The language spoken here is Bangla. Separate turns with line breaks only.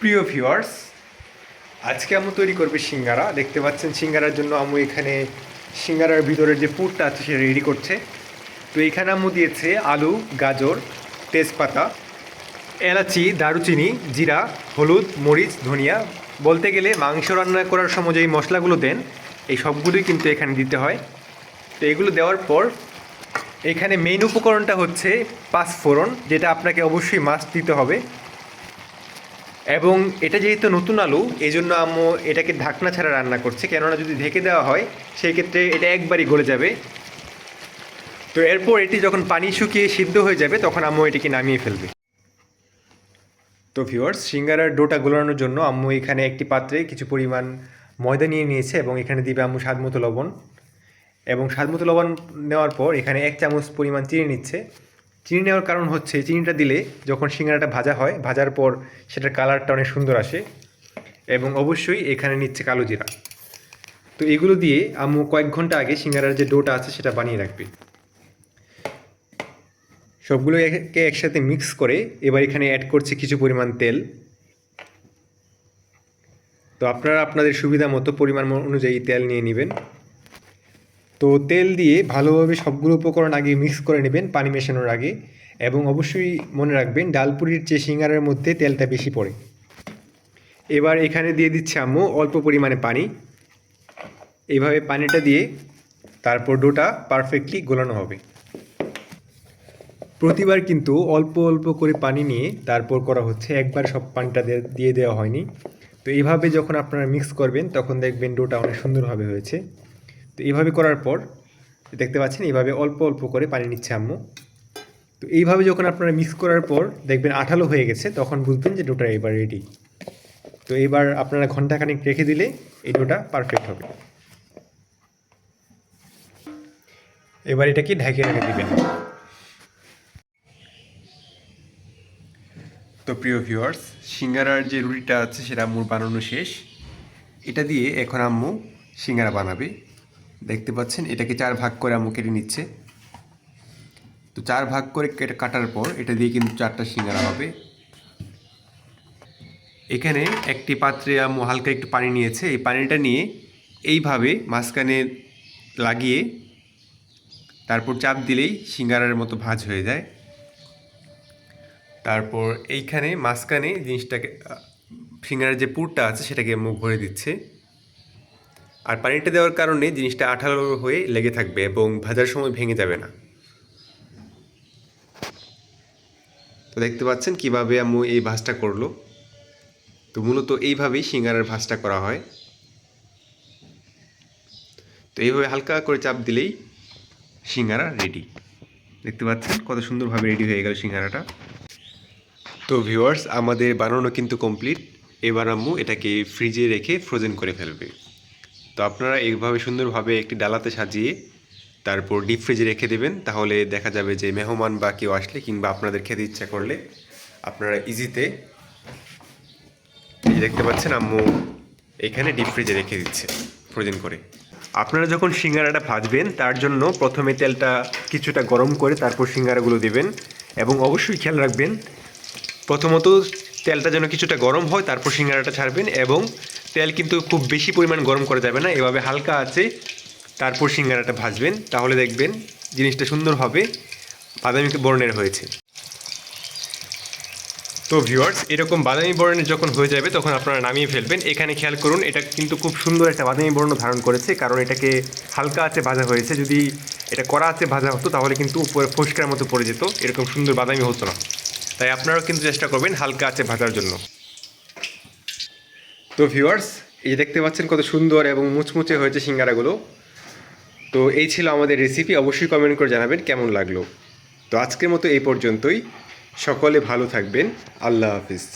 প্রিয় ভিউয়ার্স, আজকে আম্মু তৈরি করবে সিঙ্গারা। দেখতে পাচ্ছেন সিঙ্গারার জন্য আম্মু এখানে সিঙ্গারার ভিতরের যে পুরটা আছে সেটা রেডি করছে। তো এখানে আম্মু দিয়েছে আলু, গাজর, তেজপাতা, এলাচি, দারুচিনি, জিরা, হলুদ, মরিচ, ধনিয়া। বলতে গেলে মাংস রান্না করার সময় যে মশলাগুলো দেন এই সবগুলোই কিন্তু এখানে দিতে হয়। তো এগুলো দেওয়ার পর এখানে মেইন উপকরণটা হচ্ছে পাঁচফোড়ন, যেটা আপনাকে অবশ্যই মাস্ট দিতে হবে। এবং এটা যেহেতু নতুন আলু, এই জন্য আম্মু এটাকে ঢাকনা ছাড়া রান্না করছে, কেননা যদি ঢেকে দেওয়া হয় সেই ক্ষেত্রে এটা একবারই গলে যাবে। তো এরপর এটি যখন পানি শুকিয়ে সিদ্ধ হয়ে যাবে তখন আম্মু এটিকে নামিয়ে ফেলবে। তো ভিউয়ার্স, সিঙ্গারার ডোটা গোলানোর জন্য আম্মু এখানে একটি পাত্রে কিছু পরিমাণ ময়দা নিয়ে নিয়েছে এবং এখানে দিবে আম্মু স্বাদমতো লবণ। এবং স্বাদমতো লবণ নেওয়ার পর এখানে 1 চামচ পরিমাণ চিনি নিচ্ছে। চিনি নেওয়ার কারণ হচ্ছে চিনিটা দিলে যখন সিঙ্গারাটা ভাজা হয়, ভাজার পর সেটার কালারটা অনেক সুন্দর আসে। এবং অবশ্যই এখানে নিচ্ছে কালো জিরা। তো এগুলো দিয়ে আম্মু কয়েক ঘন্টা আগে সিঙ্গারার যে ডোটা আছে সেটা বানিয়ে রাখবে। সবগুলোকে একসাথে মিক্স করে এবার এখানে অ্যাড করছে কিছু পরিমাণ তেল। তো আপনারা আপনাদের সুবিধা মতো পরিমাণ অনুযায়ী তেল নিয়ে নেবেন। তো তেল দিয়ে ভালোভাবে সবগুলো উপকরণ আগে মিক্স করে নেবেন পানি মেশানোর আগে। এবং অবশ্যই মনে রাখবেন ডালপুরির চেয়ে সিঙ্গারার মধ্যে তেলটা বেশি পড়ে। এবার এখানে দিয়ে দিচ্ছে আম্মু অল্প পরিমাণে পানি। এইভাবে পানিটা দিয়ে তারপর ডোটা পারফেক্টলি গোলানো হবে। প্রতিবার কিন্তু অল্প অল্প করে পানি নিয়ে তারপর করা হচ্ছে, একবার সব পানিটা দিয়ে দেওয়া হয়নি। তো এইভাবে যখন আপনারা মিক্স করবেন তখন দেখবেন ডোটা অনেক সুন্দরভাবে হয়েছে। তো এইভাবে করার পর দেখতে পাচ্ছেন এইভাবে অল্প অল্প করে পানি নিচ্ছে আম্মু। তো এইভাবে যখন আপনারা মিক্স করার পর দেখবেন আঠালো হয়ে গেছে, তখন বুঝবেন যে ডোটা এবার রেডি। তো এবার আপনারা ঘন্টাখানেক রেখে দিলে এই ডোটা পারফেক্ট হবে। এবার এটাকে ঢেকে রেখে দিবেন। তো প্রিয় ভিউয়ার্স, সিঙ্গারার যে রুটিটা আছে সেটা আম্মুর বানানো শেষ। এটা দিয়ে এখন আম্মু সিঙ্গারা বানাবে। দেখতে পাচ্ছেন এটাকে 4 ভাগ করে আম্মু কেটে নিচ্ছে। তো 4 ভাগ করে কাটার পর এটা দিয়ে কিন্তু 4টা সিঙ্গারা হবে। এখানে একটি পাত্রে আম্মু হালকা একটু পানি নিয়েছে। এই পানিটা নিয়ে এইভাবে মাঝখানে লাগিয়ে তারপর চাপ দিলেই সিঙ্গারার মতো ভাঁজ হয়ে যায়। তারপর এইখানে মাঝখানে জিনিসটাকে সিঙ্গারার যে পুরটা আছে সেটাকে আম্মু ভরে দিচ্ছে। আর পানিটা দেওয়ার কারণে জিনিসটা আঠালো হয়ে লেগে থাকবে এবং ভাজার সময় ভেঙে যাবে না। তো দেখতে পাচ্ছেন কিভাবে আম্মু এই ভাঁজটা করলো। তো মূলত এইভাবেই সিঙ্গারার ভাঁজটা করা হয়। তো এইভাবে হালকা করে চাপ দিলেই সিঙ্গারা রেডি। দেখতে পাচ্ছেন কত সুন্দরভাবে রেডি হয়ে গেল সিঙ্গারাটা। তো ভিউয়ার্স, আমাদের বানানো কিন্তু কমপ্লিট। এবার আম্মু এটাকে ফ্রিজে রেখে ফ্রোজেন করে ফেলবে। তো আপনারা এইভাবে সুন্দরভাবে একটি ডালাতে সাজিয়ে তারপর ডিপ ফ্রিজে রেখে দেবেন। তাহলে দেখা যাবে যে মেহমান বা কেউ আসলে কিংবা আপনাদের খেতে ইচ্ছা করলে আপনারা ইজিতে, এই দেখতে পাচ্ছেন আম্মু এখানে ডিপ ফ্রিজে রেখে দিচ্ছে ফ্রোজেন করে। আপনারা যখন সিঙ্গারাটা ভাজবেন তার জন্য প্রথমে তেলটা কিছুটা গরম করে তারপর সিঙ্গারাগুলো দেবেন। এবং অবশ্যই খেয়াল রাখবেন প্রথমত তেলটা যেন কিছুটা গরম হয়, তারপর সিঙ্গারাটা ছাড়বেন। এবং তেল কিন্তু খুব বেশি পরিমাণ গরম করা যাবে না, এভাবে হালকা আছে তারপর সিঙ্গারাটা ভাজবেন। তাহলে দেখবেন জিনিসটা সুন্দরভাবে বাদামি বর্ণের হয়েছে। তো ভিউয়ার্স, এরকম বাদামি বর্ণের যখন হয়ে যাবে তখন আপনারা নামিয়ে ফেলবেন। এখানে খেয়াল করুন এটা কিন্তু খুব সুন্দর একটা বাদামি বর্ণ ধারণ করেছে, কারণ এটাকে হালকা আছে ভাজা হয়েছে। যদি এটা কড়া আছে ভাজা হতো তাহলে কিন্তু উপরে ফস্কার মতো পড়ে যেত, এরকম সুন্দর বাদামি হতো না। তাই আপনারাও কিন্তু চেষ্টা করবেন হালকা আছে ভাজার জন্য। তো ভিউয়ার্স, এই দেখতে পাচ্ছেন কত সুন্দর এবং মুচমুচে হয়েছে সিঙ্গারাগুলো। তো এই ছিল আমাদের রেসিপি। অবশ্যই কমেন্ট করে জানাবেন কেমন লাগলো। তো আজকের মতো এই পর্যন্তই। সকলে ভালো থাকবেন। আল্লাহ হাফিজ।